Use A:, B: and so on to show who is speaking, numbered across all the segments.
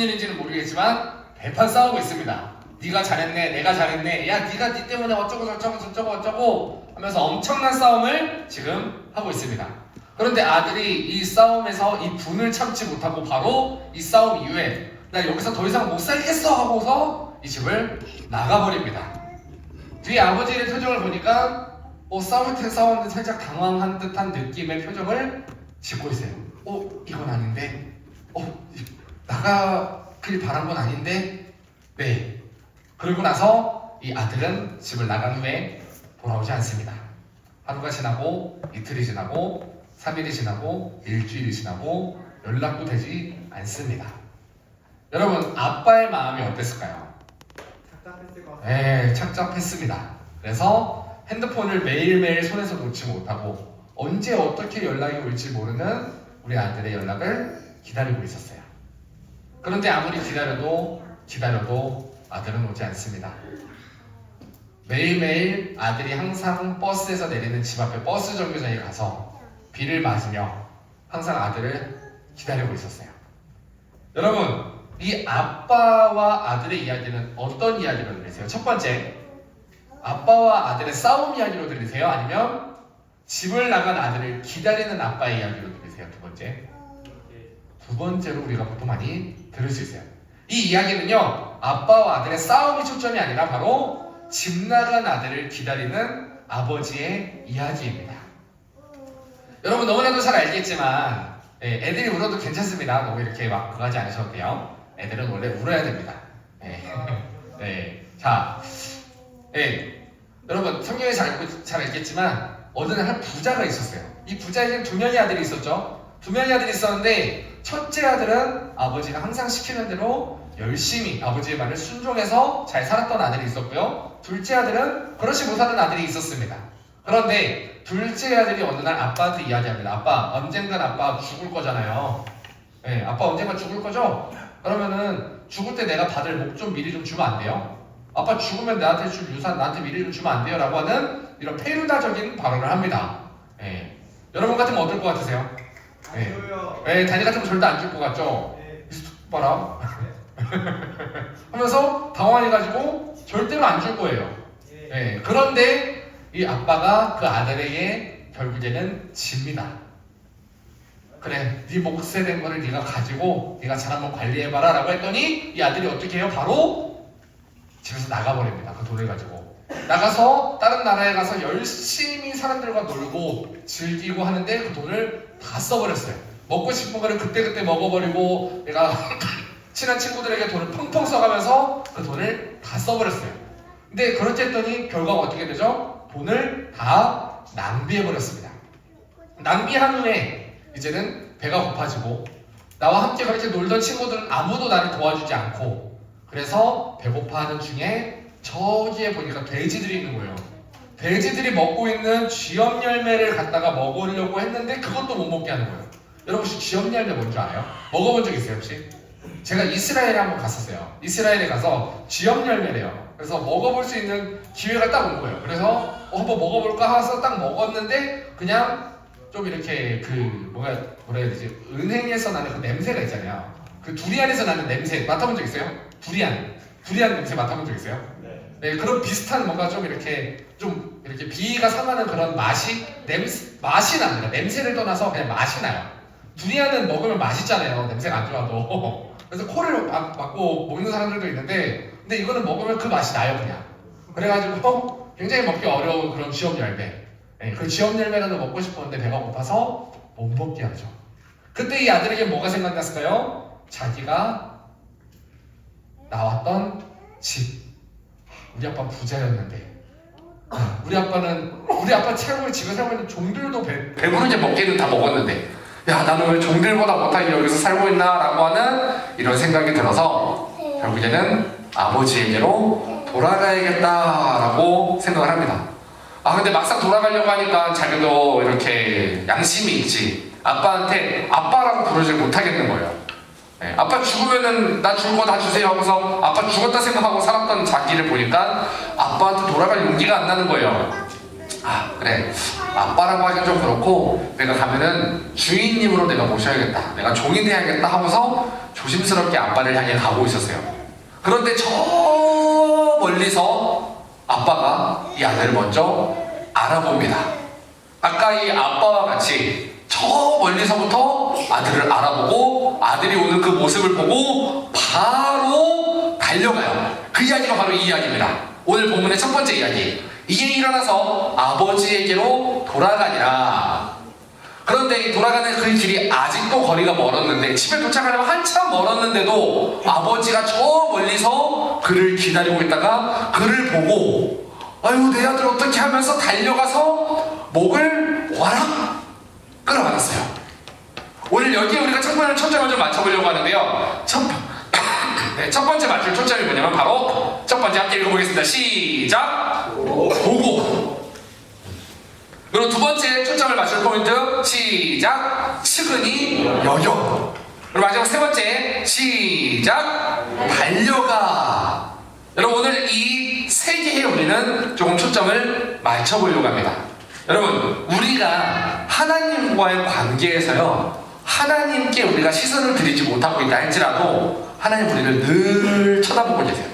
A: 일인지는 모르겠지만 대판 싸우고 있습니다. 네가 잘했네, 내가 잘했네, 야 네가 네 때문에 어쩌고 저쩌고 저쩌고 어쩌고 하면서 엄청난 싸움을 지금 하고 있습니다. 그런데 아들이 이 싸움에서 이 분을 참지 못하고 바로 이 싸움 이후에 나 여기서 더 이상 못 살겠어 하고서 이 집을 나가버립니다. 뒤에 아버지의 표정을 보니까 싸울 때 싸웠는데 살짝 당황한 듯한 느낌의 표정을 짓고 있어요. 이건 아닌데? 나가길 바란 건 아닌데? 네. 그러고 나서 이 아들은 집을 나간 후에 돌아오지 않습니다. 하루가 지나고 이틀이 지나고 3일이 지나고 일주일이 지나고 연락도 되지 않습니다. 여러분, 아빠의 마음이 어땠을까요?
B: 착잡했을 것 같아요.
A: 네, 착잡했습니다. 그래서 핸드폰을 매일매일 손에서 놓지 못하고 언제 어떻게 연락이 올지 모르는 우리 아들의 연락을 기다리고 있었어요. 그런데 아무리 기다려도 아들은 오지 않습니다. 매일매일 아들이 항상 버스에서 내리는 집 앞에 버스 정류장에 가서 비를 맞으며 항상 아들을 기다리고 있었어요. 여러분, 이 아빠와 아들의 이야기는 어떤 이야기로 들리세요? 첫 번째, 아빠와 아들의 싸움 이야기로 들리세요? 아니면 집을 나간 아들을 기다리는 아빠의 이야기로 들리세요? 두 번째. 두 번째로 우리가 보통 많이 들을 수 있어요. 이 이야기는요, 아빠와 아들의 싸움이 초점이 아니라 바로 집 나간 아들을 기다리는 아버지의 이야기입니다. 여러분, 너무나도 잘 알겠지만 애들이 울어도 괜찮습니다. 너무 이렇게 막 그거 하지 않으셔도 돼요. 애들은 원래 울어야 됩니다. 네. 자, 여러분, 성경에 잘 알겠지만 어느 날 한 부자가 있었어요. 이 부자에게는 두 명의 아들이 있었죠. 두 명의 아들이 있었는데 첫째 아들은 아버지가 항상 시키는 대로 열심히 아버지의 말을 순종해서 잘 살았던 아들이 있었고요. 둘째 아들은 그렇지 못하는 아들이 있었습니다. 그런데 둘째 아들이 어느 날 아빠한테 이야기합니다. 아빠, 언젠간 아빠 죽을 거잖아요. 아빠 언젠간 죽을 거죠? 그러면은 죽을 때 내가 받을 목 좀 미리 좀 주면 안 돼요? 아빠 죽으면 나한테 줄 유산 나한테 미리 좀 주면 안 돼요? 라고 하는 이런 페루다적인 발언을 합니다. 여러분 같으면 어떨 것 같으세요? 다니 같으면 절대 안 줄 것 같죠? 봐라 하면서 당황해가지고 절대로 안 줄 거예요. 그런데 이 아빠가 그 아들에게 결국에는 집니다. 그래, 네 몫에 된 거를 네가 가지고 네가 잘 한번 관리해봐라 라고 했더니 이 아들이 어떻게 해요? 바로 집에서 나가버립니다. 그 돈을 가지고 나가서 다른 나라에 가서 열심히 사람들과 놀고 즐기고 하는데 그 돈을 다 써버렸어요. 먹고 싶은 거를 그때그때 먹어버리고 내가 친한 친구들에게 돈을 펑펑 써가면서 그 돈을 다 써버렸어요. 근데 그렇게 했더니 결과가 어떻게 되죠? 돈을 다 낭비해버렸습니다. 낭비한 후에 이제는 배가 고파지고 나와 함께 그렇게 놀던 친구들은 아무도 나를 도와주지 않고 그래서 배고파하는 중에 저기에 보니까 돼지들이 있는 거예요. 돼지들이 먹고 있는 쥐염 열매를 갖다가 먹으려고 했는데 그것도 못 먹게 하는 거예요. 여러분 혹시 쥐염 열매 뭔지 알아요? 먹어본 적 있어요 혹시? 제가 이스라엘에 한번 갔었어요. 이스라엘에 가서 쥐염 열매래요. 그래서 먹어볼 수 있는 기회가 딱 온 거예요. 그래서 한번 먹어볼까 해서 딱 먹었는데 그냥 좀 이렇게 뭐라 해야 되지? 은행에서 나는 그 냄새가 있잖아요. 그 두리안에서 나는 냄새 맡아본 적 있어요? 두리안 냄새 맡아본 적 있어요? 네, 그런 비슷한 뭔가 좀 이렇게 비위가 상하는 그런 맛이 납니다. 냄새를 떠나서 그냥 맛이 나요. 두리안은 먹으면 맛있잖아요. 냄새가 안 좋아도. 그래서 코를 막고 먹는 사람들도 있는데, 근데 이거는 먹으면 그 맛이 나요, 그냥. 그래가지고 굉장히 먹기 어려운 그런 쥐염 열매. 그 쥐염 열매라도 먹고 싶었는데 배가 고파서 못 먹게 하죠. 그때 이 아들에게 뭐가 생각났을까요? 자기가 나왔던 집. 우리 아빠 부자였는데 우리 아빠 최고의 집에 살고 있는 종들도 배부르게 먹기는 다 먹었는데 야 나는 왜 종들보다 못하게 여기서 살고 있나 라고 하는 이런 생각이 들어서 결국에는 아버지에게로 돌아가야겠다 라고 생각을 합니다. 근데 막상 돌아가려고 하니까 자기도 이렇게 양심이 있지 아빠한테 아빠라고 부르지 못하겠는 거예요. 아빠 죽으면은 나 죽은 거 다 주세요 하고서 아빠 죽었다 생각하고 살았던 자기를 보니까 아빠한테 돌아갈 용기가 안 나는 거예요. 아 그래, 아빠라고 하긴 좀 그렇고 내가 가면은 주인님으로 내가 모셔야겠다, 내가 종이 돼야겠다 하고서 조심스럽게 아빠를 향해 가고 있었어요. 그런데 저 멀리서 아빠가 이 아들을 먼저 알아봅니다. 아까 이 아빠와 같이 저 멀리서부터 아들을 알아보고 아들이 오는 그 모습을 보고 바로 달려가요. 그 이야기가 바로 이 이야기입니다. 오늘 본문의 첫 번째 이야기. 이에 일어나서 아버지에게로 돌아가니라. 그런데 이 돌아가는 그 길이 아직도 거리가 멀었는데, 집에 도착하려면 한참 멀었는데도 아버지가 저 멀리서 그를 기다리고 있다가 그를 보고 아유 내 아들 어떻게 하면서 달려가서 목을 와락 끌어안았어요. 오늘 여기에 우리가 초점을 좀 맞춰보려고 하는데요. 첫 번째 맞출 초점이 뭐냐면 바로 첫 번째, 함께 읽어보겠습니다. 시작! 보고. 그리고 두 번째 초점을 맞출 포인트 시작! 측은히 여겨. 그리고 마지막 세 번째 시작! 달려가. 여러분 오늘 이 세 개에 우리는 조금 초점을 맞춰보려고 합니다. 여러분 우리가 하나님과의 관계에서요, 하나님께 우리가 시선을 들이지 못하고 있다 할지라도 하나님 우리를 늘 쳐다보고 계세요.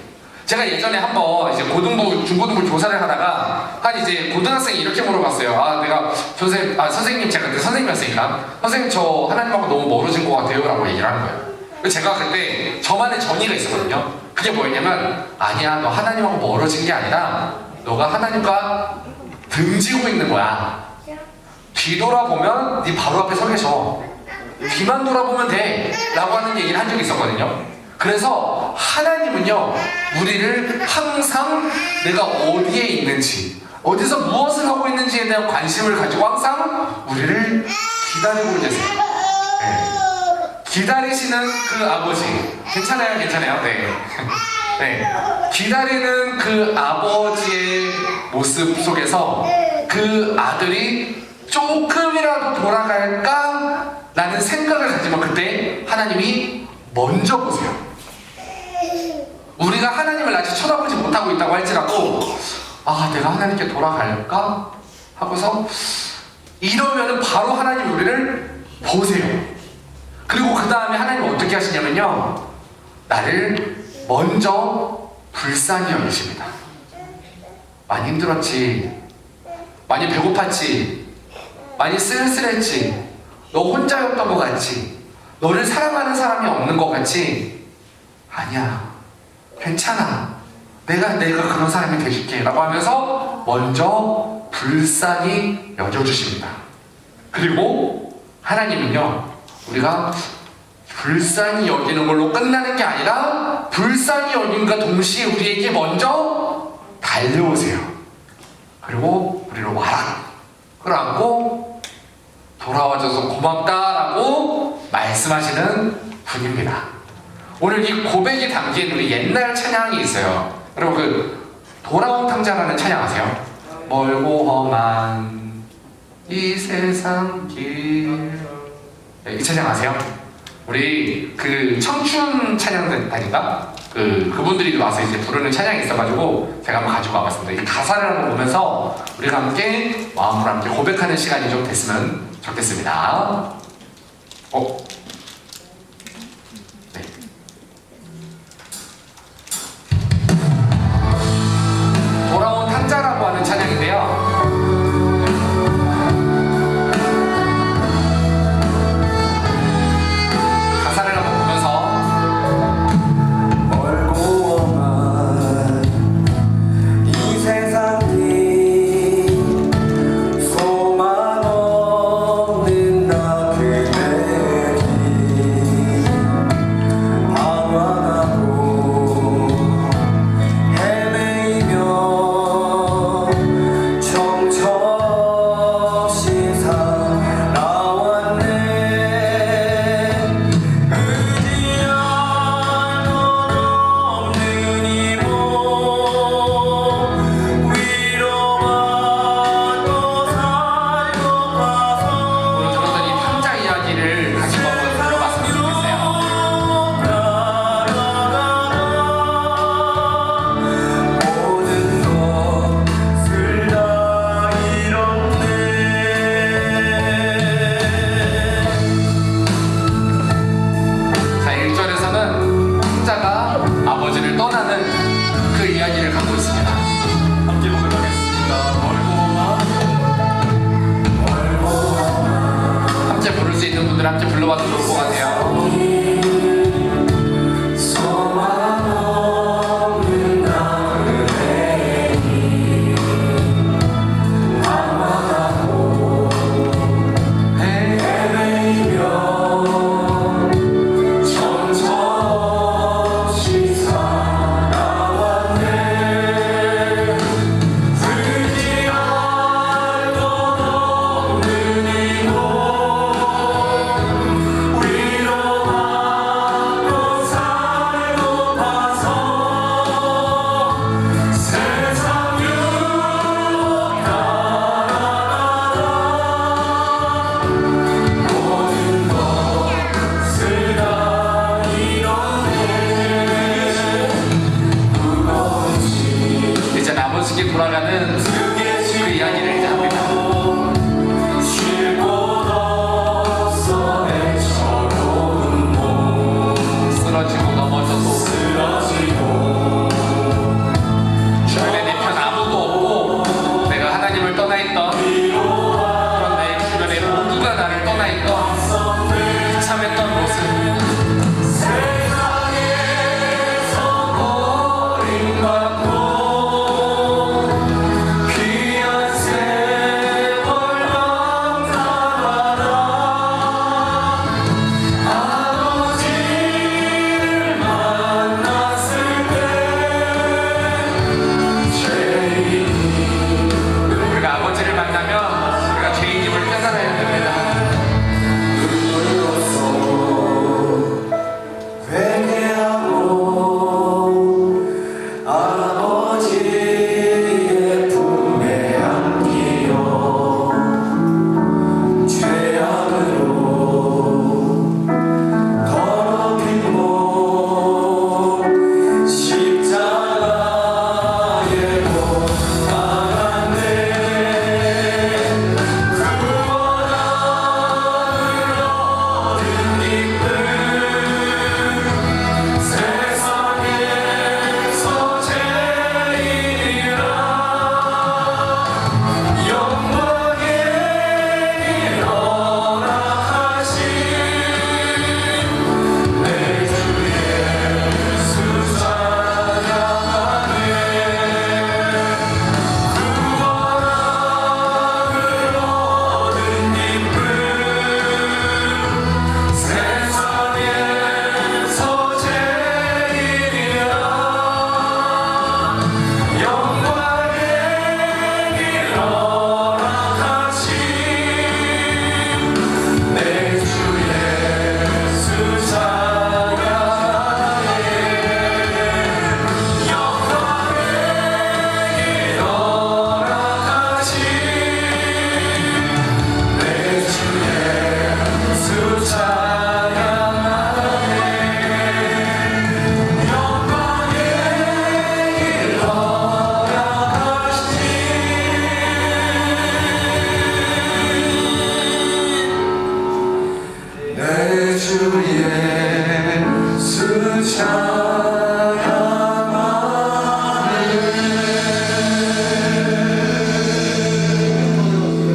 A: 제가 예전에 한번 이제 고등부, 중고등부 교사를 하다가 한 이제 고등학생이 이렇게 물어봤어요. 아 내가 선생님, 제가 그때 선생님이었으니까 선생님 저 하나님하고 너무 멀어진 것 같아요 라고 얘기를 하는 거예요. 제가 그때 저만의 전의가 있었거든요. 그게 뭐였냐면, 아니야 너 하나님하고 멀어진 게 아니라 너가 하나님과 등지고 있는 거야. 뒤돌아보면 네 바로 앞에 서 계셔. 뒤만 돌아보면 돼 라고 하는 얘기를 한 적이 있었거든요. 그래서 하나님은요 우리를 항상 내가 어디에 있는지, 어디서 무엇을 하고 있는지에 대한 관심을 가지고 항상 우리를 기다리고 계세요. 네. 기다리시는 그 아버지, 괜찮아요? 네. 네. 기다리는 그 아버지의 모습 속에서 그 아들이 조금이라도 돌아갈까? 라는 생각을 가지면 그때 하나님이 먼저 보세요. 우리가 하나님을 아직 쳐다보지 못하고 있다고 할지라도 아 내가 하나님께 돌아갈까? 하고서 이러면은 바로 하나님 우리를 보세요. 그리고 그 다음에 하나님은 어떻게 하시냐면요, 나를 먼저 불쌍히 여기십니다. 많이 힘들었지, 많이 배고팠지, 많이 쓸쓸했지, 너 혼자였던 것 같지, 너를 사랑하는 사람이 없는 것 같지, 아니야 괜찮아, 내가 그런 사람이 되줄게 라고 하면서 먼저 불쌍히 여겨주십니다. 그리고 하나님은요 우리가 불쌍히 여기는 걸로 끝나는 게 아니라 불쌍히 여김과 동시에 우리에게 먼저 달려오세요. 그리고 우리를 와라 끌어안고 돌아와줘서 고맙다라고 말씀하시는 분입니다. 오늘 이 고백이 담긴 우리 옛날 찬양이 있어요. 여러분 그 돌아온 탕자라는 찬양 아세요? 멀고 험한 이 세상 길, 이 찬양 아세요? 우리 그 청춘 찬양단인가? 그분들이 와서 이제 부르는 찬양이 있어가지고 제가 한번 가지고 와봤습니다. 이 가사를 한번 보면서 우리가 함께 마음으로 함께 고백하는 시간이 좀 됐으면 좋겠습니다. 네. 돌아온 탕자라고 하는 찬양인데요.
C: 소망 없는 나 그대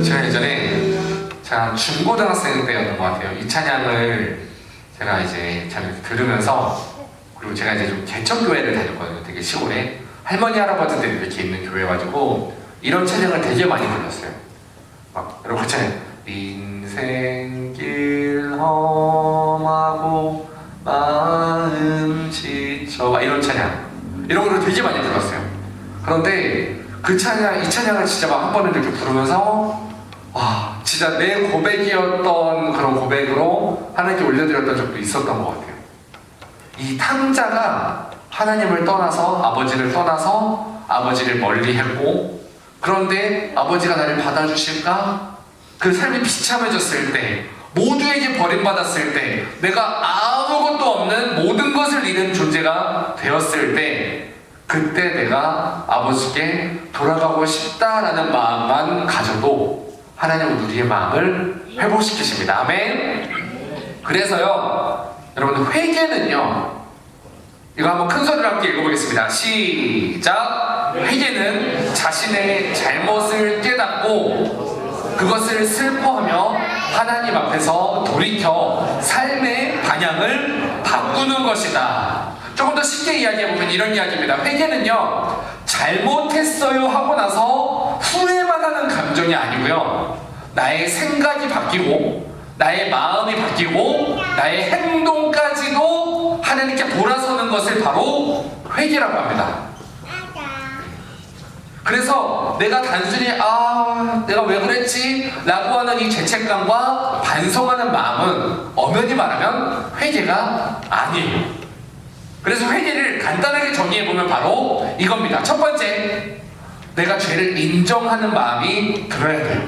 A: 제가 예전에 제가 중고등학생 때였던 것 같아요. 이 찬양을 제가 이제 잘 들으면서, 그리고 제가 이제 좀 개척교회를 다녔거든요. 되게 시골에 할머니 할아버지들이 이렇게 있는 교회가지고 이런 찬양을 되게 많이 불렀어요. 막 여러분 그렇잖아요. 인생길 험하고 마음 지쳐, 막 이런 찬양, 이런 거를 되게 많이 불렀어요. 그런데 그 찬양, 이 찬양을 진짜 막 한 번을 이렇게 부르면서 와, 진짜 내 고백이었던 그런 고백으로 하나님께 올려드렸던 적도 있었던 것 같아요. 이 탕자가 하나님을 떠나서, 아버지를 떠나서 아버지를 멀리 했고, 그런데 아버지가 나를 받아주실까? 그 삶이 비참해졌을 때, 모두에게 버림받았을 때, 내가 아무것도 없는 모든 것을 잃은 존재가 되었을 때, 그때 내가 아버지께 돌아가고 싶다라는 마음만 가져도 하나님은 우리의 마음을 회복시키십니다. 아멘. 그래서요, 여러분, 회개는요, 이거 한번 큰 소리로 함께 읽어보겠습니다. 시작. 회개는 자신의 잘못을 깨닫고 그것을 슬퍼하며 하나님 앞에서 돌이켜 삶의 방향을 바꾸는 것이다. 조금 더 쉽게 이야기해보면 이런 이야기입니다. 회개는요, 잘못했어요 하고 나서 후회만 하는 감정이 아니고요, 나의 생각이 바뀌고 나의 마음이 바뀌고 나의 행동까지도 하나님께 돌아서는 것을 바로 회개라고 합니다. 그래서 내가 단순히 내가 왜 그랬지? 라고 하는 이 죄책감과 반성하는 마음은 엄연히 말하면 회개가 아니에요. 그래서 회개를 간단하게 정리해보면 바로 이겁니다. 첫 번째, 내가 죄를 인정하는 마음이 들어야 돼요.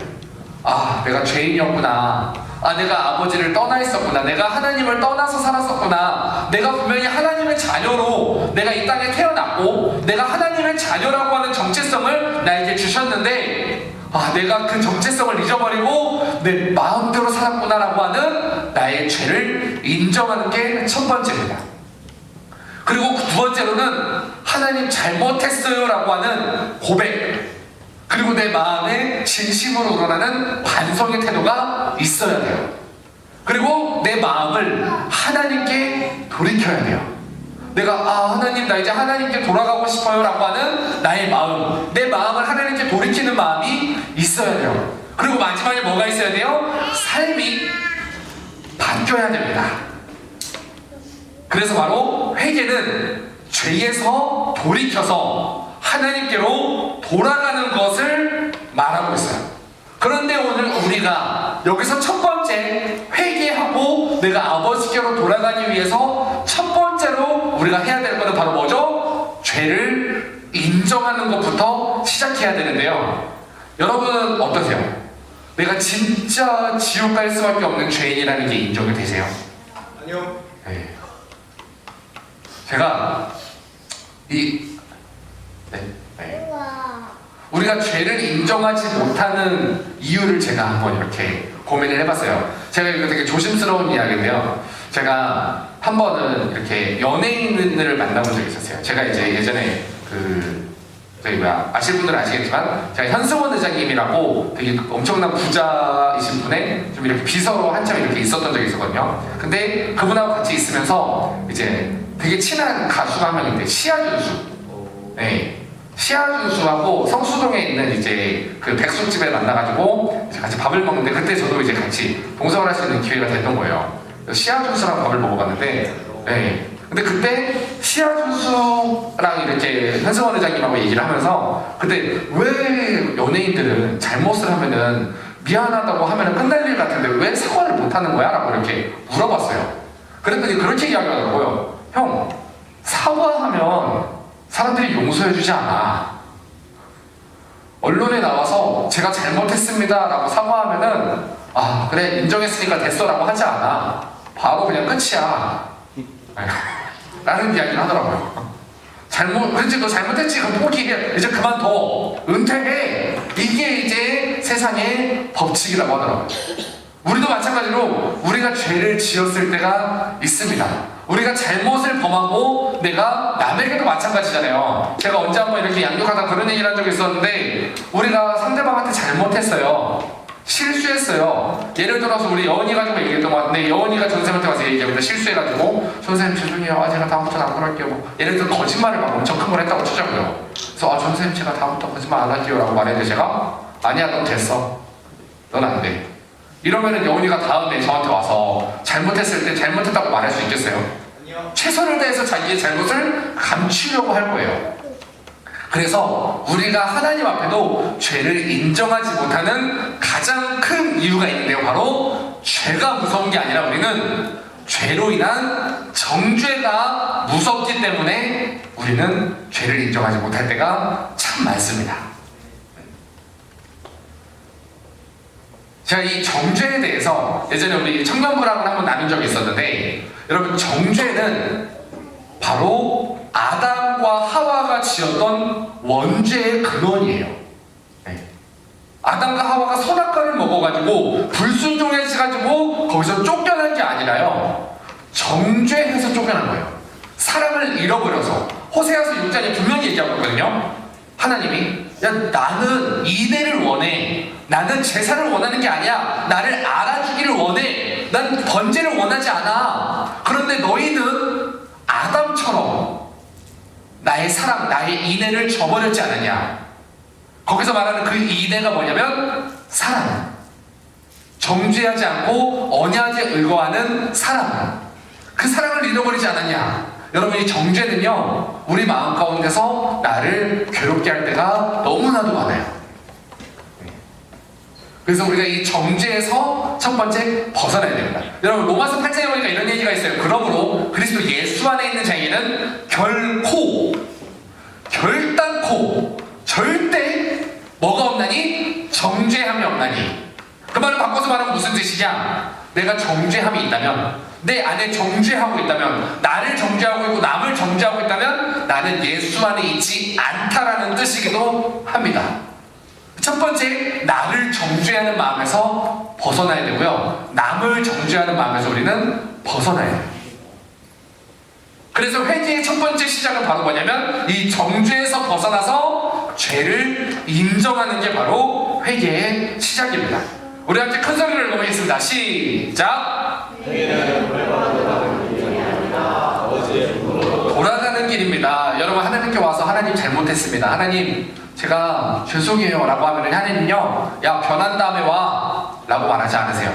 A: 내가 죄인이었구나. 내가 아버지를 떠나 있었구나. 내가 하나님을 떠나서 살았었구나. 내가 분명히 하나님의 자녀로 내가 이 땅에 태어났고, 내가 하나님의 자녀라고 하는 정체성을 나에게 주셨는데, 내가 그 정체성을 잊어버리고 내 마음대로 살았구나라고 하는 나의 죄를 인정하는 게 첫 번째입니다. 그리고 두 번째로는 하나님 잘못했어요 라고 하는 고백, 그리고 내 마음에 진심으로 우러나는 반성의 태도가 있어야 돼요. 그리고 내 마음을 하나님께 돌이켜야 돼요. 내가 하나님, 나 이제 하나님께 돌아가고 싶어요 라고 하는 나의 마음, 내 마음을 하나님께 돌이키는 마음이 있어야 돼요. 그리고 마지막에 뭐가 있어야 돼요? 삶이 바뀌어야 됩니다. 그래서 바로 회개는 죄에서 돌이켜서 하나님께로 돌아가는 것을 말하고 있어요. 그런데 오늘 우리가 여기서 첫 번째, 회개하고 내가 아버지께로 돌아가기 위해서 첫 번째로 우리가 해야 될 것은 바로 뭐죠? 죄를 인정하는 것부터 시작해야 되는데요. 여러분은 어떠세요? 내가 진짜 지옥 갈 수밖에 없는 죄인이라는 게 인정이 되세요?
B: 아니요.
A: 네. 제가 우리가 죄를 인정하지 못하는 이유를 제가 한번 이렇게 고민을 해봤어요. 제가 이거 되게 조심스러운 이야기인데요. 제가 한 번은 이렇게 연예인을 만나본 적이 있었어요. 제가 이제 예전에 아실 분들은 아시겠지만 제가 현승원 의장님이라고 되게 엄청난 부자이신 분의 좀 이렇게 비서로 한참 이렇게 있었던 적이 있었거든요. 근데 그분하고 같이 있으면서 이제 되게 친한 가수가 한 명인데, 시아준수. 네. 시아준수하고 성수동에 있는 이제 그 백숙집에 만나가지고 이제 같이 밥을 먹는데, 그때 저도 이제 같이 동성을 할 수 있는 기회가 됐던 거예요. 시아준수랑 밥을 먹어봤는데, 네. 근데 그때 시아준수랑 이렇게 현승원 회장님하고 얘기를 하면서, 그때 왜 연예인들은 잘못을 하면은 미안하다고 하면은 끝날 일 같은데 왜 사과를 못 하는 거야? 라고 이렇게 물어봤어요. 그랬더니 그렇게 이야기하더라고요. 형, 사과하면 사람들이 용서해주지 않아. 언론에 나와서 제가 잘못했습니다 라고 사과하면은 그래 인정했으니까 됐어 라고 하지 않아. 바로 그냥 끝이야 라는 이야기를 하더라고요. 그렇지, 너 잘못했지, 그럼 포기해, 이제 그만둬, 은퇴해. 이게 이제 세상의 법칙이라고 하더라고요. 우리도 마찬가지로 우리가 죄를 지었을 때가 있습니다. 우리가 잘못을 범하고 내가 남에게도 마찬가지잖아요. 제가 언제 한번 이렇게 양육하다 그런 얘기를 한 적이 있었는데 우리가 상대방한테 잘못했어요. 실수했어요. 예를 들어서 우리 여원이 가지고 얘기했던 것 같은데 여원이가 전쌤한테 가서 얘기합니다. 실수해가지고 전쌤 죄송해요. 제가 다음부터는 안 그럴게요. 뭐 예를 들어 거짓말을 막 엄청 큰 걸 했다고 치자고요. 그래서 전쌤 제가 다음부터 거짓말 안 할게요 라고 말했는데 제가 아니야 넌 됐어. 넌 안 돼. 이러면은 여운이가 다음에 저한테 와서 잘못했을 때 잘못했다고 말할 수 있겠어요?
B: 아니요.
A: 최선을 다해서 자기의 잘못을 감추려고 할 거예요. 그래서 우리가 하나님 앞에도 죄를 인정하지 못하는 가장 큰 이유가 있는데요. 바로 죄가 무서운 게 아니라 우리는 죄로 인한 정죄가 무섭기 때문에 우리는 죄를 인정하지 못할 때가 참 많습니다. 제가 이 정죄에 대해서 예전에 우리 청년부랑을 한번 나눈 적이 있었는데 여러분 정죄는 바로 아담과 하와가 지었던 원죄의 근원이에요. 네. 아담과 하와가 선악과를 먹어가지고 불순종해가지고 거기서 쫓겨난 게 아니라요. 정죄해서 쫓겨난 거예요. 사랑을 잃어버려서 호세아서 6장에 분명히 얘기하고 있거든요. 하나님이 야 나는 이대를 원해. 나는 제사를 원하는 게 아니야. 나를 알아주기를 원해. 난 번제를 원하지 않아. 그런데 너희는 아담처럼 나의 사랑, 나의 인애를 저버렸지 않았냐. 거기서 말하는 그 인애가 뭐냐면 사랑. 정죄하지 않고 언약에 의거하는 사랑. 그 사랑을 잃어버리지 않았냐. 여러분 이 정죄는요 우리 마음 가운데서 나를 괴롭게 할 때가 너무나도 많아요. 그래서 우리가 이 정죄에서 첫 번째 벗어나야 됩니다. 여러분 로마서 8장에 보니까 이런 얘기가 있어요. 그러므로 그리스도 예수 안에 있는 자에게는 결단코 절대 뭐가 없나니? 정죄함이 없나니. 그 말을 바꿔서 말하면 무슨 뜻이냐? 내가 정죄함이 있다면 내 안에 정죄하고 있다면 나를 정죄하고 있고 남을 정죄하고 있다면 나는 예수 안에 있지 않다라는 뜻이기도 합니다. 첫 번째, 나를 정죄하는 마음에서 벗어나야 되고요. 남을 정죄하는 마음에서 우리는 벗어나야 돼요. 그래서 회개의 첫 번째 시작은 바로 뭐냐면 이 정죄에서 벗어나서 죄를 인정하는 게 바로 회개의 시작입니다. 우리 함께 큰 소리를 읽어보겠습니다. 시작! 돌아가는 길입니다. 여러분 하나님께 와서 하나님 잘못했습니다. 하나님 제가 죄송해요 라고 하면 하나님은요 야 변한 다음에 와 라고 말하지 않으세요.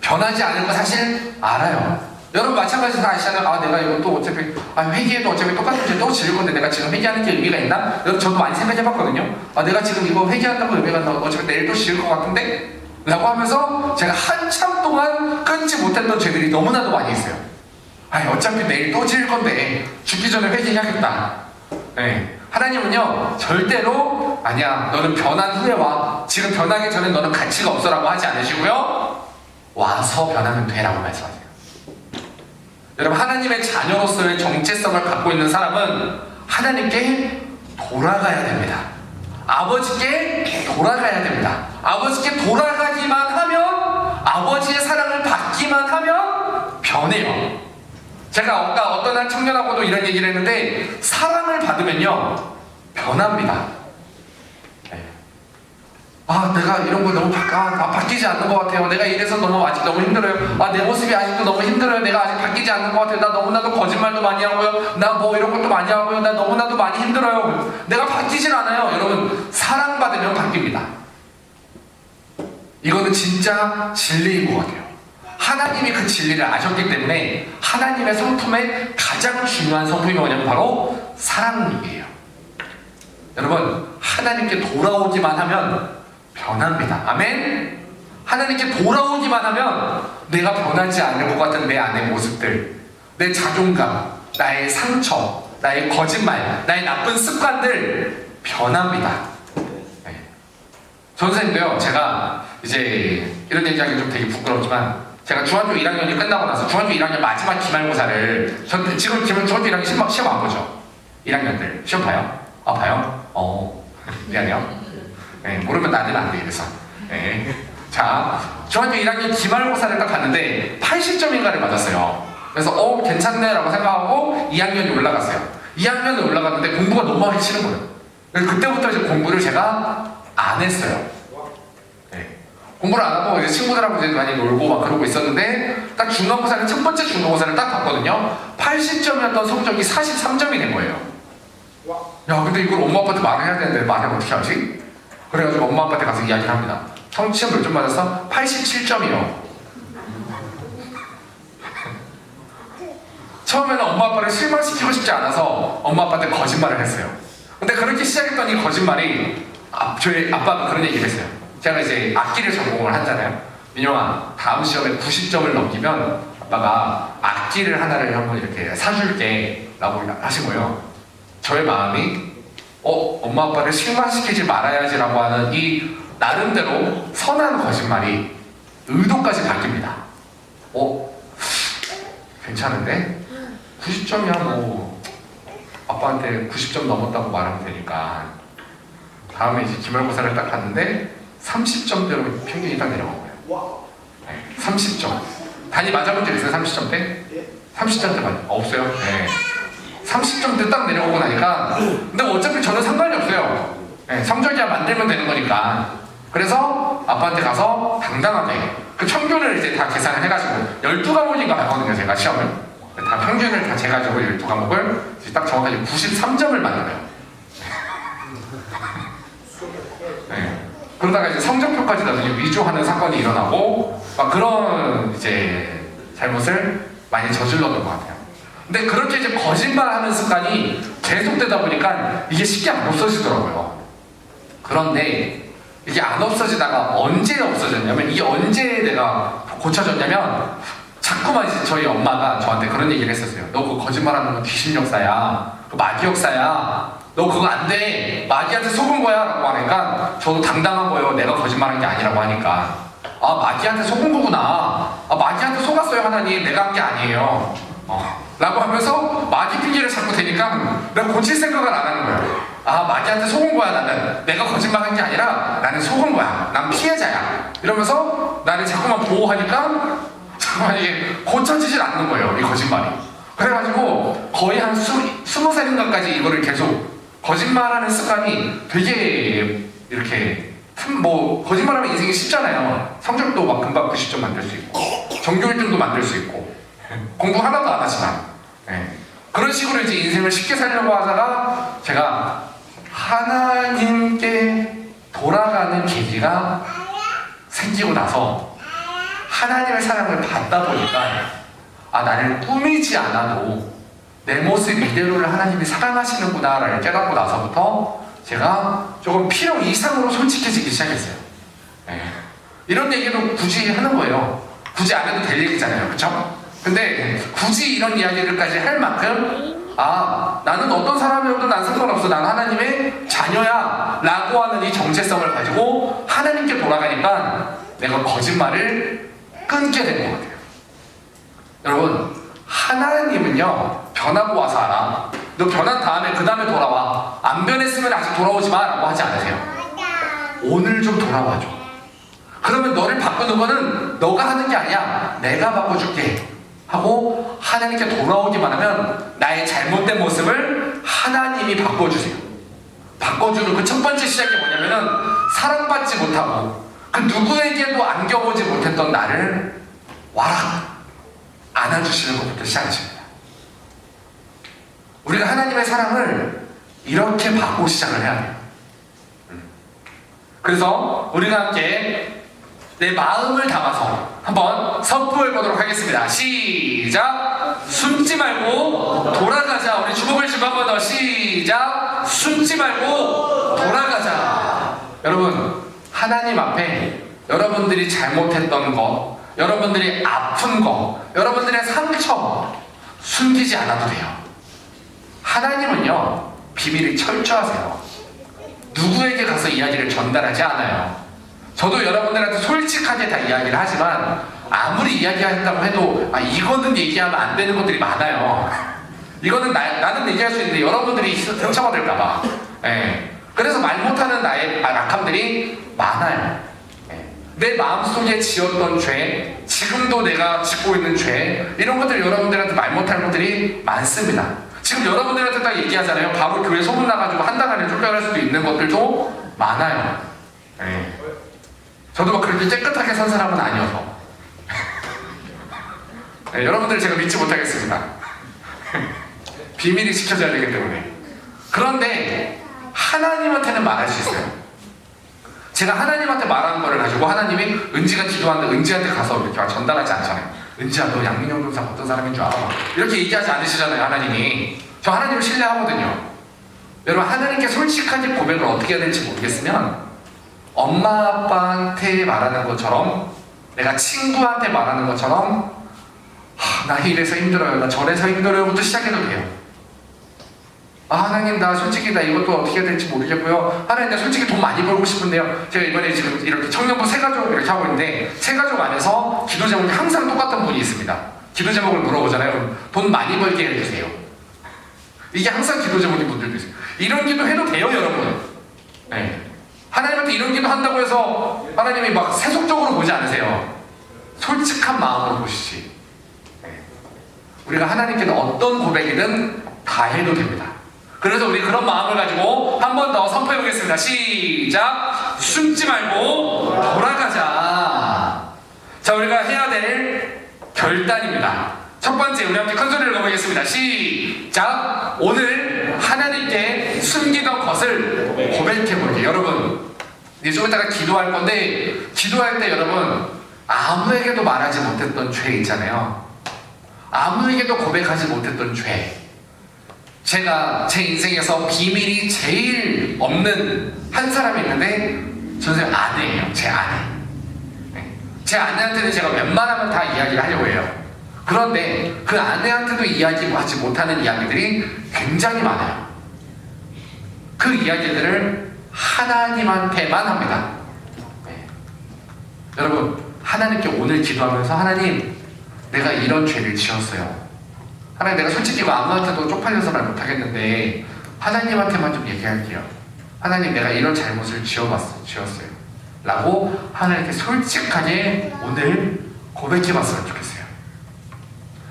A: 변하지 않을 거 사실 알아요. 여러분 마찬가지로 다 아시잖아요. 아 내가 이것도 어차피 회개해도 어차피 똑같은 죄 또 지을 건데 내가 지금 회개하는 게 의미가 있나? 여러분 저도 많이 생각해봤거든요. 아 내가 지금 이거 회개한다고 의미가 있나? 어차피 내일 또 지을 것 같은데? 라고 하면서 제가 한참 동안 끊지 못했던 죄들이 너무나도 많이 있어요. 아니 어차피 내일 또 지을 건데 죽기 전에 회개해야겠다. 네. 하나님은요 절대로 아니야 너는 변한 후에 와. 지금 변하기 전에 너는 가치가 없어 라고 하지 않으시고요 와서 변하면 돼 라고 말씀하세요. 여러분 하나님의 자녀로서의 정체성을 갖고 있는 사람은 하나님께 돌아가야 됩니다. 아버지께 돌아가야 됩니다. 아버지께 돌아가기만 하면 아버지의 사랑을 받기만 하면 변해요. 제가 아까 어떤 한 청년하고도 이런 얘기를 했는데 사랑을 받으면요 변합니다. 아 내가 이런 걸 너무 바뀌지 않는 것 같아요. 내가 이래서 아직 너무 힘들어요. 내 모습이 아직도 너무 힘들어요. 내가 아직 바뀌지 않는 것 같아요. 나 너무나도 거짓말도 많이 하고요. 나 뭐 이런 것도 많이 하고요. 나 너무나도 많이 힘들어요. 내가 바뀌질 않아요. 여러분 사랑받으면 바뀝니다. 이거는 진짜 진리인 것 같아요. 하나님이 그 진리를 아셨기 때문에 하나님의 성품의 가장 중요한 성품이 뭐냐면 바로 사랑이에요. 여러분 하나님께 돌아오기만 하면 변합니다. 아멘? 하나님께 돌아오기만 하면 내가 변하지 않을 것 같은 내 안의 모습들, 내 자존감, 나의 상처, 나의 거짓말, 나의 나쁜 습관들 변합니다. 네. 선생님도요 제가 이제 이런 얘기하기 좀 되게 부끄럽지만 제가 중학교 1학년이 끝나고 나서 중학교 1학년 마지막 기말고사를 지금 중학교 1학년 시험 안 보죠? 1학년들 시험 봐요? 봐요? 미안해요. 네, 모르면 나는 안 돼, 이래서. 네. 자, 중학교 1학년 기말고사를 딱 갔는데 80점인가를 맞았어요. 그래서 괜찮네 라고 생각하고 2학년이 올라갔어요. 2학년에 올라갔는데 공부가 너무 하기 싫은 거예요. 그래서 그때부터 이제 공부를 제가 안 했어요. 네. 공부를 안 하고 이제 친구들하고 이제 많이 놀고 막 그러고 있었는데 딱 중간고사를 첫 번째 중간고사를 딱 봤거든요. 80점이었던 성적이 43점이 된 거예요. 야, 근데 이걸 엄마 아빠한테 말을 해야 되는데 말을 어떻게 하지? 그래가지고 엄마 아빠한테 가서 이야기를 합니다. 시험 몇 점 맞았어? 87점이요. 처음에는 엄마 아빠를 실망시키고 싶지 않아서 엄마 아빠한테 거짓말을 했어요. 근데 그렇게 시작했던 이 거짓말이 저희 아빠가 그런 얘기를 했어요. 제가 이제 악기를 전공을 하잖아요. 민영아, 다음 시험에 90점을 넘기면 아빠가 악기를 하나를 한번 이렇게 사줄게 라고 하신 거예요. 저의 마음이 엄마 아빠를 실망시키지 말아야지 라고 하는 이 나름대로 선한 거짓말이 의도까지 바뀝니다. 괜찮은데? 90점이야 뭐 아빠한테 90점 넘었다고 말하면 되니까. 다음에 이제 기말고사를 딱 갔는데 30점대로 평균이 딱 내려간 거예요. 네, 30점. 단위 맞아본 적 있어요? 30점대? 30점대 맞아요? 없어요? 네. 30점대 딱 내려오고 나니까 근데 어차피 저는 상관이 없어요. 네, 성적이야 만들면 되는 거니까. 그래서 아빠한테 가서 당당하게 그 평균을 이제 다 계산을 해가지고 12과목인가 봤거든요. 제가 시험을 다 평균을 다 재가지고 12과목을 딱 정확하게 93점을 만들어요. 네. 그러다가 이제 성적표까지 나중에 위조하는 사건이 일어나고 막 그런 이제 잘못을 많이 저질렀던 것 같아요. 근데 그렇게 이제 거짓말하는 습관이 계속되다 보니까 이게 쉽게 안 없어지더라고요. 그런데 이게 안 없어지다가 언제 없어졌냐면, 이게 언제 내가 고쳐졌냐면, 자꾸만 이제 저희 엄마가 저한테 그런 얘기를 했었어요. 너 그거 거짓말하는 건 귀신 역사야, 그 마귀 역사야, 너 그거 안 돼, 마귀한테 속은 거야 라고 하니까 저도 당당한 거예요. 내가 거짓말한 게 아니라고 하니까. 아, 마귀한테 속은 거구나. 아, 마귀한테 속았어요 하나님, 내가 한 게 아니에요 라고 하면서 마귀 핑계를 자꾸 대니까 내가 고칠 생각을 안 하는 거예요. 아, 마귀한테 속은 거야. 나는 내가 거짓말한 게 아니라 나는 속은 거야. 난 피해자야. 이러면서 나를 자꾸만 보호하니까 자꾸만 이게 고쳐지질 않는 거예요, 이 거짓말이. 그래가지고 거의 한 20살인가까지 이거를 계속 거짓말하는 습관이 되게 이렇게 거짓말하면 인생이 쉽잖아요. 성적도 막 금방 90점 만들 수 있고 전교 1등도 만들 수 있고 공부 하나도 안 하지만 그런 식으로 이제 인생을 쉽게 살려고 하다가 제가 하나님께 돌아가는 계기가 생기고 나서 하나님의 사랑을 받다 보니까 나를 꾸미지 않아도 내 모습 이대로를 하나님이 사랑하시는구나 라를 깨닫고 나서부터 제가 조금 필요 이상으로 솔직해지기 시작했어요. 이런 얘기도 굳이 하는 거예요. 굳이 안 해도 될 얘기잖아요, 그쵸? 근데 굳이 이런 이야기들까지 할 만큼 나는 어떤 사람이어도 난 상관없어, 난 하나님의 자녀야 라고 하는 이 정체성을 가지고 하나님께 돌아가니까 내가 거짓말을 끊게 된 것 같아요. 여러분, 하나님은요 변하고 와서 알아. 너 변한 다음에 그 다음에 돌아와. 안 변했으면 아직 돌아오지 마 라고 하지 않으세요. 오늘 좀 돌아와줘. 그러면 너를 바꾸는 거는 너가 하는 게 아니야, 내가 바꿔줄게 하고 하나님께 돌아오기만 하면 나의 잘못된 모습을 하나님이 바꿔주세요. 바꿔주는 그 첫 번째 시작이 뭐냐면은 사랑받지 못하고 그 누구에게도 안겨보지 못했던 나를 와라 안아주시는 것부터 시작하십니다. 우리가 하나님의 사랑을 이렇게 받고 시작을 해야 돼요. 그래서 우리가 함께 내 마음을 담아서 한번 선포해 보도록 하겠습니다. 시작! 숨지 말고 돌아가자. 우리 주먹을 쥐고 한 번 더. 시작! 숨지 말고 돌아가자. 여러분, 하나님 앞에 여러분들이 잘못했던 것, 여러분들이 아픈 것, 여러분들의 상처 숨기지 않아도 돼요. 하나님은요 비밀이 철저하세요. 누구에게 가서 이야기를 전달하지 않아요. 저도 여러분들한테 솔직하게 다 이야기를 하지만 아무리 이야기한다고 해도 이거는 얘기하면 안 되는 것들이 많아요. 이거는 나는 얘기할 수 있는데 여러분들이 상처받을까봐. 그래서 말 못하는 나의 악함들이 많아요. 내 마음속에 지었던 죄, 지금도 내가 짓고 있는 죄, 이런 것들 여러분들한테 말 못할 것들이 많습니다. 지금 여러분들한테 딱 얘기하잖아요. 바로 교회 소문나가지고 한 달 안에 쫓겨날 수도 있는 것들도 많아요. 네. 저도 막 그렇게 깨끗하게 산 사람은 아니어서 네, 여러분들 제가 믿지 못하겠습니다. 비밀이 지켜져야 되기 때문에. 그런데 하나님한테는 말할 수 있어요. 제가 하나님한테 말한 거를 가지고 하나님이 은지가 기도하는데 은지한테 가서 이렇게 막 전달하지 않잖아요. 은지야 너 양민영 교사 어떤 사람인 줄 알아? 이렇게 얘기하지 않으시잖아요. 하나님이. 저 하나님을 신뢰하거든요. 여러분 하나님께 솔직하게 고백을 어떻게 해야 될지 모르겠으면 엄마 아빠한테 말하는 것처럼, 내가 친구한테 말하는 것처럼 나 이래서 힘들어요, 나 저래서 힘들어요부터 시작해도 돼요. 하나님 나 솔직히 나 이것도 어떻게 해야 될지 모르겠고요. 하나님 나 솔직히 돈 많이 벌고 싶은데요. 제가 이번에 지금 이렇게 청년부 세 가족 이렇게 하고 있는데 세 가족 안에서 기도 제목이 항상 똑같은 분이 있습니다. 기도 제목을 물어보잖아요. 그럼 돈 많이 벌게 해주세요. 이게 항상 기도 제목인 분들도 있어요. 이런 기도 해도 돼요 여러분. 네. 하나님한테 이런 기도 한다고 해서 하나님이 막 세속적으로 보지 않으세요. 솔직한 마음으로 보시지. 네. 우리가 하나님께는 어떤 고백이든 다 해도 됩니다. 그래서 우리 그런 마음을 가지고 한 번 더 선포해 보겠습니다. 시작! 숨지 말고 돌아가자. 자, 우리가 해야 될 결단입니다. 첫 번째, 우리 함께 큰 소리를 넣어보겠습니다. 시작! 오늘 하나님께 숨기던 것을 고백해볼게요. 여러분, 이제 좀 이따가 기도할 건데, 기도할 때 여러분, 아무에게도 말하지 못했던 죄 있잖아요. 아무에게도 고백하지 못했던 죄. 제가 제 인생에서 비밀이 제일 없는 한 사람이 있는데, 저는 아내예요. 제 아내. 네. 제 아내한테는 제가 웬만하면 다 이야기를 하려고 해요. 그런데 그 아내한테도 이야기하지 못하는 이야기들이 굉장히 많아요. 그 이야기들을 하나님한테만 합니다. 네. 여러분, 하나님께 오늘 기도하면서 하나님, 내가 이런 죄를 지었어요. 하나님, 내가 솔직히 아무한테도 쪽팔려서 말 못하겠는데 하나님한테만 좀 얘기할게요. 하나님, 내가 이런 잘못을 지었어요 라고 하나님께 솔직하게 오늘 고백해봤으면 좋겠어요.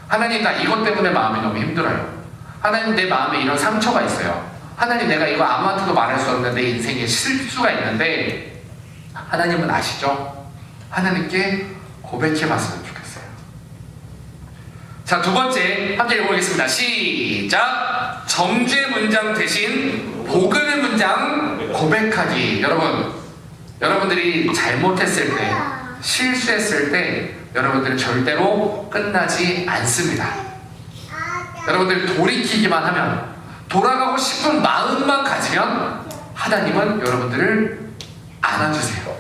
A: 하나님, 나 이것 때문에 마음이 너무 힘들어요. 하나님, 내 마음에 이런 상처가 있어요. 하나님, 내가 이거 아무한테도 말할 수 없는 내 인생에 실수가 있는데 하나님은 아시죠? 하나님께 고백해봤으면 좋겠어요. 자, 두 번째 함께 읽어보겠습니다. 시작! 정죄 문장 대신 복음의 문장 고백하기. 여러분들이 잘못했을 때, 실수했을 때 여러분들은 절대로 끝나지 않습니다. 여러분들 돌이키기만 하면, 돌아가고 싶은 마음만 가지면 하나님은 여러분들을 안아주세요.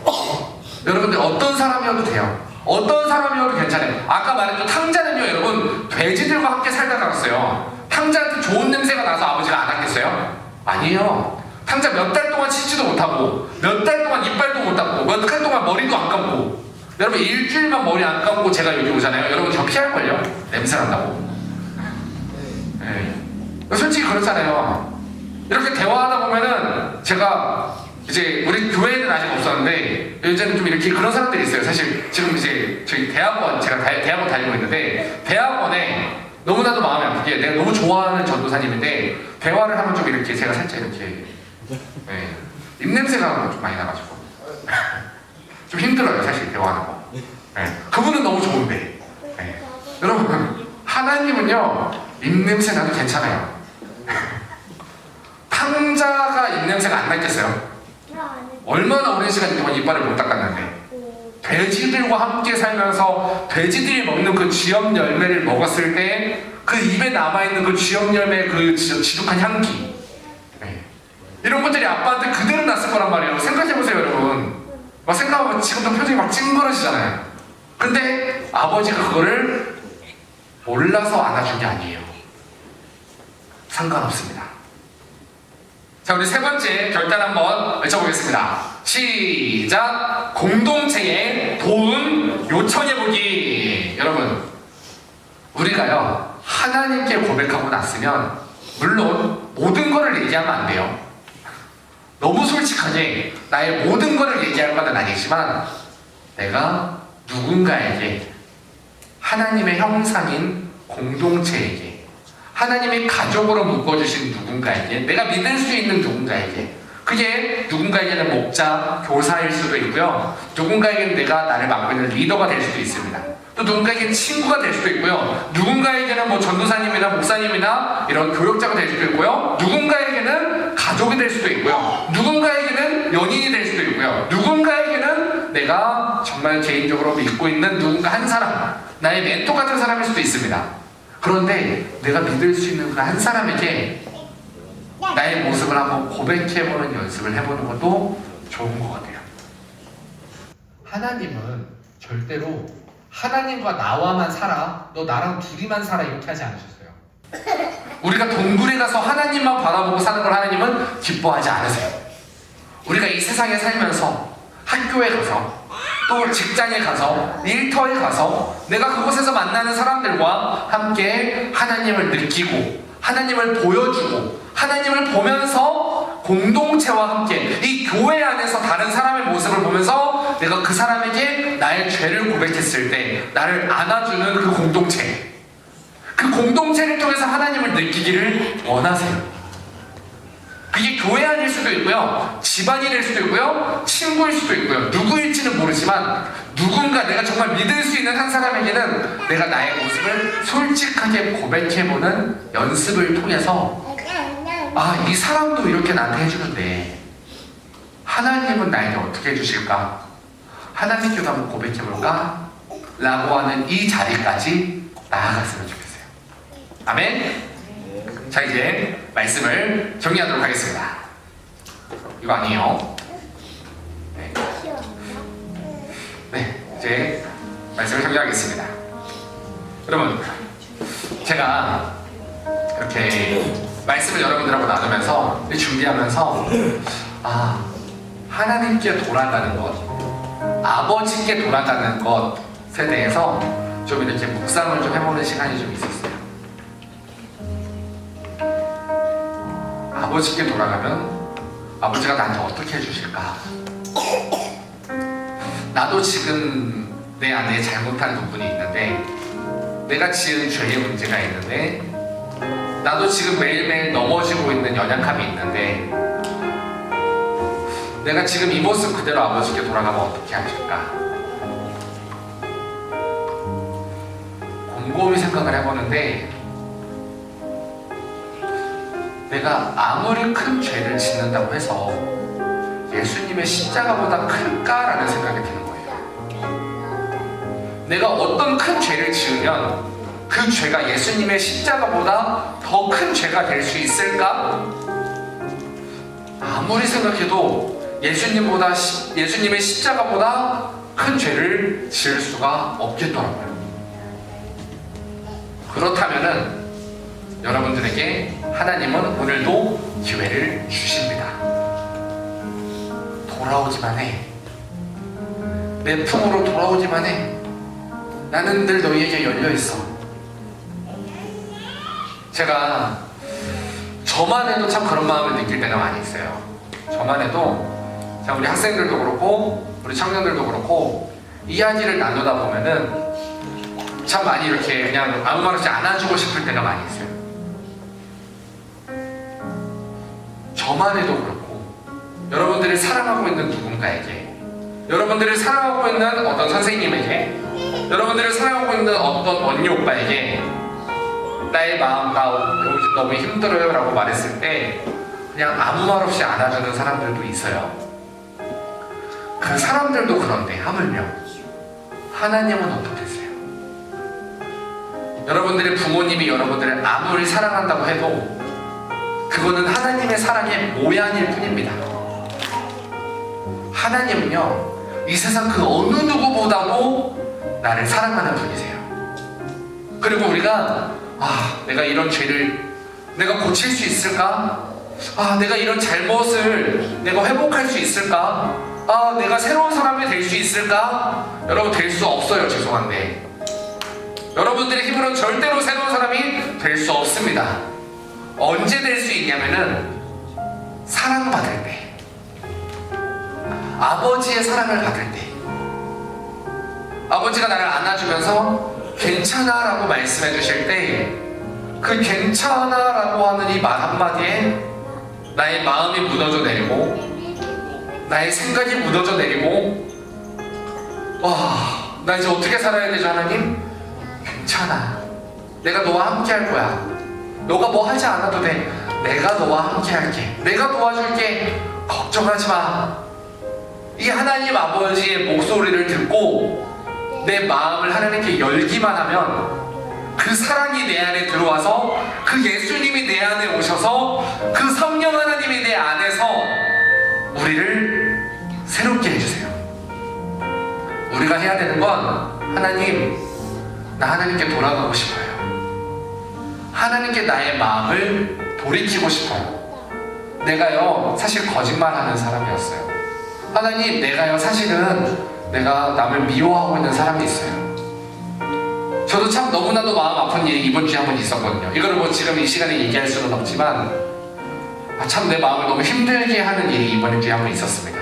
A: 여러분들 어떤 사람이어도 돼요. 어떤 사람이어도 괜찮아요. 아까 말했죠. 탕자는요, 여러분, 돼지들과 함께 살다 갔어요. 탕자한테 좋은 냄새가 나서 아버지가 안 왔겠어요? 아니에요. 탕자 몇 달 동안 씻지도 못하고, 몇 달 동안 이빨도 못 닦고, 몇 달 동안 머리도 안 감고, 여러분 일주일만 머리 안 감고 제가 여기 오잖아요. 여러분 저 피할걸요? 냄새 난다고. 네. 솔직히 그렇잖아요. 이렇게 대화하다 보면은 제가 이제 우리 교회는 아직 없었는데 요새는 좀 이렇게 그런 사람들이 있어요. 사실 지금 이제 저희 대학원, 제가 대학원 다니고 있는데 대학원에 너무나도 마음이 아프게 내가 너무 좋아하는 전도사님인데 대화를 하면 좀 이렇게 제가 살짝 이렇게 네, 입냄새가 좀 많이 나가지고 좀 힘들어요, 사실 대화하는 거. 네. 그분은 너무 좋은데. 네. 여러분, 하나님은요, 입냄새 나도 괜찮아요. 탕자가 입냄새가 안 났겠어요? 얼마나 오랜 시간 동안 이빨을 못 닦았는데. 돼지들과 함께 살면서 돼지들이 먹는 그 쥐염 열매를 먹었을 때 그 입에 남아있는 그 쥐염 열매의 그 지독한 향기. 네. 이런 것들이 아빠한테 그대로 났을 거란 말이에요. 생각해보세요, 여러분. 막 생각하면 지금도 표정이 막 찡그러지잖아요. 근데 아버지가 그거를 몰라서 안아준 게 아니에요. 상관없습니다. 자, 우리 세 번째 결단 한번 외쳐보겠습니다. 시작! 공동체에 도움 요청해보기. 여러분, 우리가요, 하나님께 고백하고 났으면 물론 모든 거를 얘기하면 안 돼요. 너무 솔직하게 나의 모든 거를 얘기할 건 아니지만 내가 누군가에게 하나님의 형상인 공동체에게 하나님의 가족으로 묶어주신 누군가에게 내가 믿을 수 있는 누군가에게 그게 누군가에게는 목자, 교사일 수도 있고요. 누군가에게는 내가 나를 맡고 있는 리더가 될 수도 있습니다. 또 누군가에게는 친구가 될 수도 있고요. 누군가에게는 뭐 전도사님이나 목사님이나 이런 교역자가 될 수도 있고요. 누군가에게는 가족이 될 수도 있고요. 누군가에게는 연인이 될 수도 있고요. 누군가에게는 내가 정말 개인적으로 믿고 있는 누군가 한 사람, 나의 멘토 같은 사람일 수도 있습니다. 그런데 내가 믿을 수 있는 그 한 사람에게 나의 모습을 한번 고백해보는 연습을 해보는 것도 좋은 것 같아요. 하나님은 절대로 하나님과 나와만 살아, 너 나랑 둘이만 살아 이렇게 하지 않으셨어요. 우리가 동굴에 가서 하나님만 바라보고 사는 걸 하나님은 기뻐하지 않으세요. 우리가 이 세상에 살면서 학교에 가서 또 직장에 가서 일터에 가서 내가 그곳에서 만나는 사람들과 함께 하나님을 느끼고 하나님을 보여주고 하나님을 보면서 공동체와 함께 이 교회 안에서 다른 사람의 모습을 보면서 내가 그 사람에게 나의 죄를 고백했을 때 나를 안아주는 그 공동체, 그 공동체를 통해서 하나님을 느끼기를 원하세요. 그게 교회 안일 수도 있고요, 집안이 될 수도 있고요, 친구일 수도 있고요, 누구일지는 모르지만 누군가 내가 정말 믿을 수 있는 한 사람에게는 내가 나의 모습을 솔직하게 고백해보는 연습을 통해서 아, 이 사람도 이렇게 나한테 해주는데 하나님은 나에게 어떻게 해주실까? 하나님께도 한번 고백해볼까? 라고 하는 이 자리까지 나아갔으면 좋겠어요. 아멘? 자, 이제 말씀을 정리하도록 하겠습니다. 이거 아니에요. 네, 이제 말씀을 정리하겠습니다. 여러분, 제가 이렇게 말씀을 여러분들하고 나누면서 준비하면서 하나님께 돌아가는 것, 아버지께 돌아가는 것에 대해서 좀 이렇게 묵상을 좀 해보는 시간이 좀 있었어요. 아버지께 돌아가면 아버지가 나한테 어떻게 해주실까? 나도 지금 내 안에 잘못한 부분이 있는데, 내가 지은 죄의 문제가 있는데, 나도 지금 매일매일 넘어지고 있는 연약함이 있는데, 내가 지금 이 모습 그대로 아버지께 돌아가면 어떻게 하실까? 곰곰이 생각을 해보는데, 내가 아무리 큰 죄를 짓는다고 해서 예수님의 십자가보다 클까라는 생각이 드는 거예요. 내가 어떤 큰 죄를 지으면 그 죄가 예수님의 십자가보다 더 큰 죄가 될 수 있을까? 아무리 생각해도 예수님의 십자가보다 큰 죄를 지을 수가 없겠더라고요. 그렇다면은 여러분들에게 하나님은 오늘도 기회를 주십니다. 돌아오기만 해. 내 품으로 돌아오기만 해. 나는 늘 너희에게 열려있어. 제가 저만 해도 참 그런 마음을 느낄 때가 많이 있어요. 저만 해도 참 우리 학생들도 그렇고 우리 청년들도 그렇고 이야기를 나누다 보면은 참 많이 이렇게 그냥 아무 말 없이 안아주고 싶을 때가 많이 있어요. 저만 해도 그렇고 여러분들이 사랑하고 있는 누군가에게, 여러분들을 사랑하고 있는 어떤 선생님에게, 여러분들을 사랑하고 있는 어떤 언니 오빠에게 나의 마음 나 요즘 너무 힘들어요 라고 말했을 때 그냥 아무 말 없이 안아주는 사람들도 있어요. 그 사람들도 그런데 하물며 하나님은 어떻겠어요? 여러분들의 부모님이 여러분들을 아무리 사랑한다고 해도 그거는 하나님의 사랑의 모양일 뿐입니다. 하나님은요, 이 세상 그 어느 누구보다도 나를 사랑하는 분이세요. 그리고 우리가 내가 이런 죄를 내가 고칠 수 있을까? 내가 이런 잘못을 내가 회복할 수 있을까? 내가 새로운 사람이 될 수 있을까? 여러분, 될 수 없어요. 죄송한데 여러분들의 힘으로는 절대로 새로운 사람이 될 수 없습니다. 언제 될 수 있냐면은 사랑받을 때, 아버지의 사랑을 받을 때, 아버지가 나를 안아주면서 괜찮아 라고 말씀해 주실 때 그 괜찮아 라고 하는 이 말 한마디에 나의 마음이 무너져 내리고 나의 생각이 무너져 내리고 와, 나 이제 어떻게 살아야 되죠 하나님? 괜찮아, 내가 너와 함께 할 거야. 너가 뭐 하지 않아도 돼. 내가 너와 함께 할게. 내가 도와줄게. 걱정하지 마. 이 하나님 아버지의 목소리를 듣고 내 마음을 하나님께 열기만 하면 그 사랑이 내 안에 들어와서 그 예수님이 내 안에 오셔서 그 성령 하나님이 내 안에서 우리를 새롭게 해주세요. 우리가 해야 되는 건 하나님, 나 하나님께 돌아가고 싶어요. 하나님께 나의 마음을 돌이키고 싶어요. 내가요 사실 거짓말하는 사람이었어요. 하나님, 내가요 사실은 내가 남을 미워하고 있는 사람이 있어요. 저도 참 너무나도 마음 아픈 일이 이번 주에 한 번 있었거든요. 이거를 뭐 지금 이 시간에 얘기할 수는 없지만 참 내 마음을 너무 힘들게 하는 일이 이번 주에 한 번 있었습니다.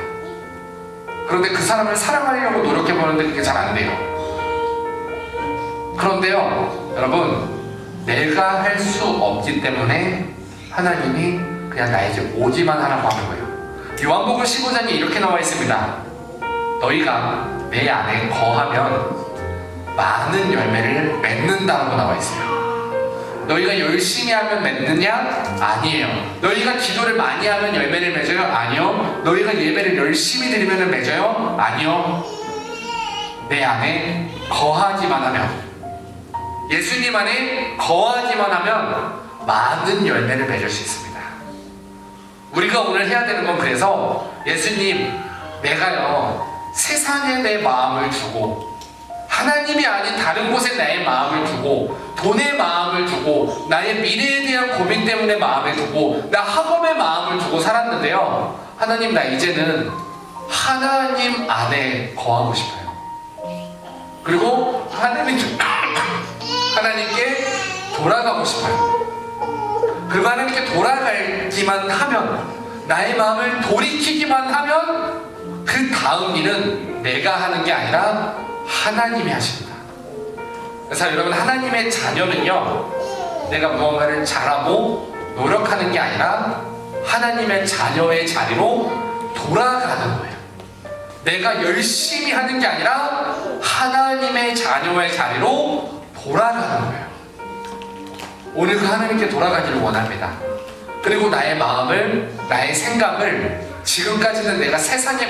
A: 그런데 그 사람을 사랑하려고 노력해보는데 그게 잘 안 돼요. 그런데요 여러분, 내가 할 수 없기 때문에 하나님이 그냥 나에게 오기만 하라고 하는 거예요. 요한복음 15장에 이렇게 나와 있습니다. 너희가 내 안에 거하면 많은 열매를 맺는다라고 나와 있어요. 너희가 열심히 하면 맺느냐? 아니에요. 너희가 기도를 많이 하면 열매를 맺어요? 아니요. 너희가 예배를 열심히 드리면 맺어요? 아니요. 내 안에 거하기만 하면, 예수님 안에 거하기만 하면 많은 열매를 맺을 수 있습니다. 우리가 오늘 해야 되는 건 그래서 예수님, 내가요 세상에 내 마음을 두고 하나님이 아닌 다른 곳에 나의 마음을 두고 돈의 마음을 두고 나의 미래에 대한 고민 때문에 마음을 두고 나 학업의 마음을 두고 살았는데요, 하나님, 나 이제는 하나님 안에 거하고 싶어요. 그리고 하나님께 돌아가고 싶어요. 그리고 하나님께 돌아가기만 하면, 나의 마음을 돌이키기만 하면 그 다음 일은 내가 하는 게 아니라 하나님이 하십니다. 그래서 여러분, 하나님의 자녀는요 내가 무언가를 잘하고 노력하는 게 아니라 하나님의 자녀의 자리로 돌아가는 거예요. 내가 열심히 하는 게 아니라 하나님의 자녀의 자리로 돌아가는 거예요. 오늘 그 하나님께 돌아가기를 원합니다. 그리고 나의 마음을, 나의 생각을, 지금까지는 내가 세상에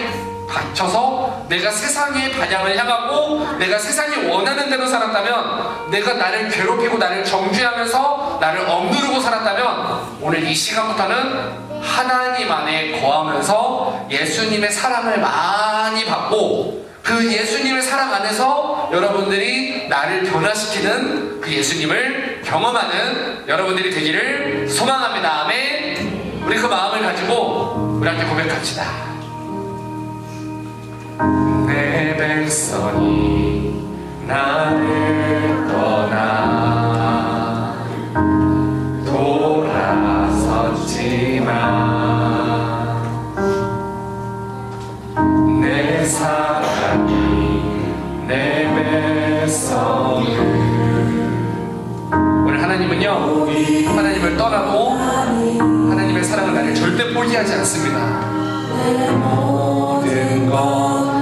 A: 받쳐서 내가 세상의 방향을 향하고 내가 세상이 원하는 대로 살았다면, 내가 나를 괴롭히고 나를 정죄하면서 나를 억누르고 살았다면, 오늘 이 시간부터는 하나님 안에 거하면서 예수님의 사랑을 많이 받고 그 예수님의 사랑 안에서 여러분들이 나를 변화시키는 그 예수님을 경험하는 여러분들이 되기를 소망합니다. 아멘. 우리 그 마음을 가지고 우리 함께 고백합시다. 내 백성이 나를 떠나 돌아섰지만 내 사랑이 내 백성을, 오늘 하나님은요 하나님을 떠나도 하나님의 사랑은 나를 절대 포기하지 않습니다. 내 모든 것